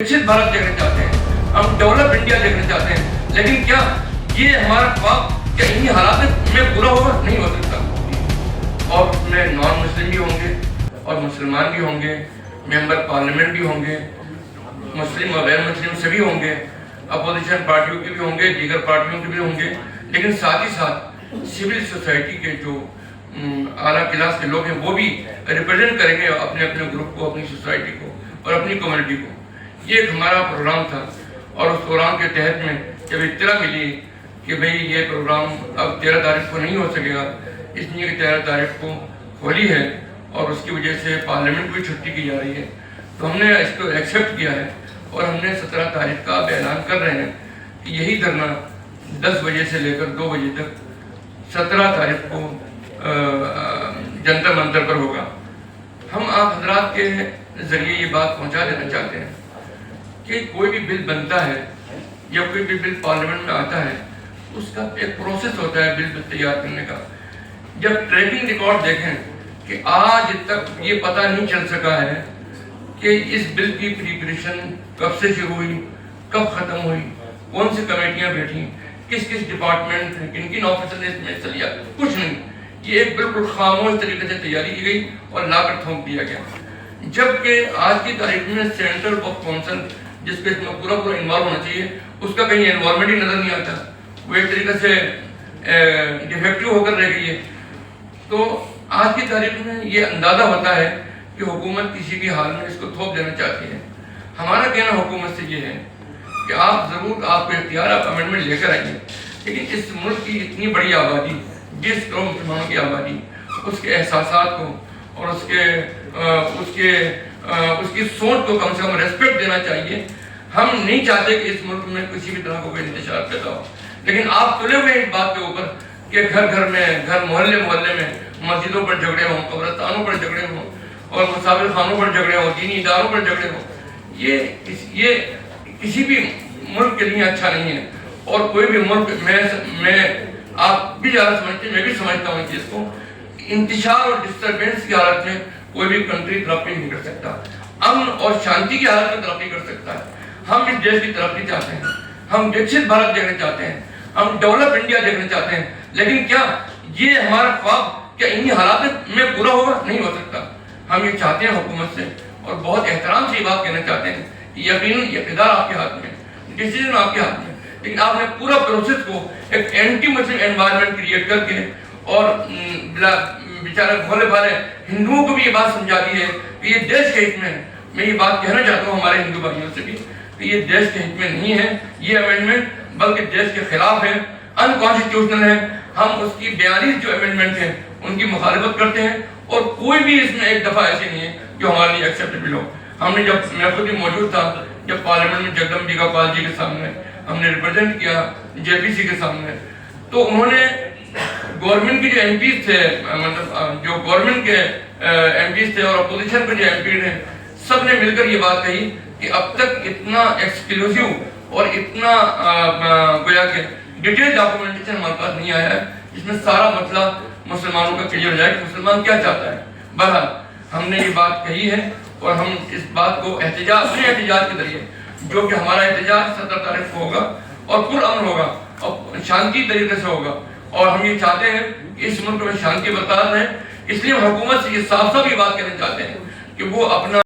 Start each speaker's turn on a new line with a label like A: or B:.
A: विकसित भारत देखना चाहते हैं, हम डेवलप इंडिया देखना चाहते हैं, लेकिन क्या ये हमारा ख्वाब क्या इन्हीं हालात में पूरा होगा? नहीं हो सकता। और उसमें नॉन मुस्लिम भी होंगे और मुसलमान भी होंगे, मेंबर पार्लियामेंट भी होंगे, मुस्लिम और गैर मुस्लिम सभी होंगे, अपोजिशन पार्टियों के भी होंगे, दीगर पार्टियों के भी होंगे, लेकिन साथ ही साथ सिविल सोसाइटी के जो आला क्लास के लोग हैं वो भी रिप्रेजेंट करेंगे अपने अपने ग्रुप को, अपनी सोसाइटी को और अपनी कम्युनिटी को। ये एक हमारा प्रोग्राम था और उस प्रोग्राम के तहत में जब इत्तला मिली कि भाई ये प्रोग्राम अब 13 तारीख को नहीं हो सकेगा, इसलिए 13 तारीख को होली है और उसकी वजह से पार्लियामेंट भी छुट्टी की जा रही है, तो हमने इसको एक्सेप्ट किया है और हमने 17 तारीख का ऐलान कर रहे हैं कि यही धरना 10 बजे से लेकर 2 बजे तक 17 तारीख को जंतर मंतर पर होगा। हम आप हजरात के जरिए ये बात पहुंचा देना चाहते हैं कि कोई भी बिल बनता है या कोई भी बिल पार्लियामेंट में आता है, उसका एक प्रोसेस होता है बिल तैयार करने का। जब ट्रैकिंग रिकॉर्ड देखें कि आज तक ये पता नहीं चल सका है कि इस बिल की प्रिपरेशन कब से शुरू हुई, कब खत्म हुई, कौन सी कमेटियां बैठी, किस किस डिपार्टमेंट ने, किन किन ऑफिसर ने इसमें हिस्सा लिया, कुछ नहीं। ये एक बिल्कुल खामोश तरीके से तैयारी की गई और लाकर थोप दिया गया। जबकि आज की तारीख में सेंट्रल वक्फ काउंसिल जिसके इसमें पूरा इन्वॉल्व होना चाहिए, उसका कहीं इन्वॉल्वमेंट ही नजर नहीं आता, वो एक तरीके से डिफेक्टिव होकर रह गई है। तो आज की तारीख में ये अंदाजा होता है कि हुकूमत किसी भी हाल में इसको थोप देना चाहती है। हमारा कहना हुकूमत से ये है कि आप जरूर आपको इख्तियार, आप अमेंडमेंट लेकर आइए, लेकिन इस मुल्क की इतनी बड़ी आबादी, 20 करोड़ मुसलमानों की आबादी, उसके एहसासात को और उसकी सोच को कम से कम रेस्पेक्ट देना चाहिए। हम नहीं चाहते कि इस मुल्क में किसी भी तरह का कोई इंतशार पैदा हो, लेकिन आप तुले हुए इस बात के ऊपर कि घर घर में, घर मोहल्ले मोहल्ले में मस्जिदों पर झगड़े हों, कब्रिस्तानों पर झगड़े हों और मुसाफिर खानों पर झगड़े हों, दीनी इदारों पर झगड़े हों, ये किसी भी मुल्क के लिए अच्छा नहीं है। और कोई भी मुल्क, मैं आप भी ज़्यादा समझते, मैं भी समझता हूँ चीज़ को, इंतशार और डिस्टर्बेंस की हालत में कोई भी कंट्री तरक्की नहीं कर सकता। अमन और शांति की हालत में तरक्की कर सकता है। हम इस देश की तरक्की चाहते हैं, हम विकसित भारत देखना चाहते हैं, हम डेवलप इंडिया देखना चाहते हैं, लेकिन क्या ये हमारा ख्वाब क्या इन्हीं हालात में पूरा होगा? नहीं हो सकता। हम ये चाहते हैं हुकूमत से और बहुत एहतराम से ये बात कहना चाहते हैं कि यकीनन इक़्तिदार आपके हाथ में, डिसीजन आपके हाथ में, लेकिन आपने पूरा प्रोसेस को एक एंटी मुस्लिम एनवायरनमेंट क्रिएट करके और बेचारे भोले भाले हिंदुओं को भी ये बात समझा दी है कि ये देश के हित में है। मैं ये बात कहना चाहता हूँ हमारे हिंदू भाइयों से भी कि ये देश के हित में नहीं है ये अमेंडमेंट, बल्कि देश के खिलाफ है, अनकॉन्स्टिट्यूशनल है। हम उसकी 42 जो अमेंडमेंट है उनकी मुखालिफत करते हैं और कोई भी इसमें एक दफ़ा ऐसी नहीं है जो हमारे लिए एक्सेप्टेबल हो। हमने जब, मैं खुद ही मौजूद था जब पार्लियामेंट में जगदम्बिका पाल जी के सामने हमने रिप्रेजेंट किया जेपीसी के सामने, तो उन्होंने गवर्नमेंट के जो एमपीज थे, मतलब जो गवर्नमेंट के एमपीज थे और अपोजिशन के जो एमपी थे, सब ने मिलकर ये बात कही कि अब तक इतना एक्सक्लूसिव और इतना गोया के डिटेल डॉक्यूमेंटेशन हमारे पास नहीं आया है जिसमें सारा मसला मुसलमानों का क्लियर हो जाए कि मुसलमान क्या चाहता है। बहरहाल हमने ये बात कही है और हम इस बात को अपने एहतजाज के जरिए, जो कि हमारा एहतजाज 17 तारीख को होगा और पुरअमन होगा और शांति तरीके से होगा, और हम ये चाहते हैं कि इस मुल्क में शांति बरकरार रहे, इसलिए हम हुकूमत से ये साफ साफ ये बात कहना चाहते हैं कि वो अपना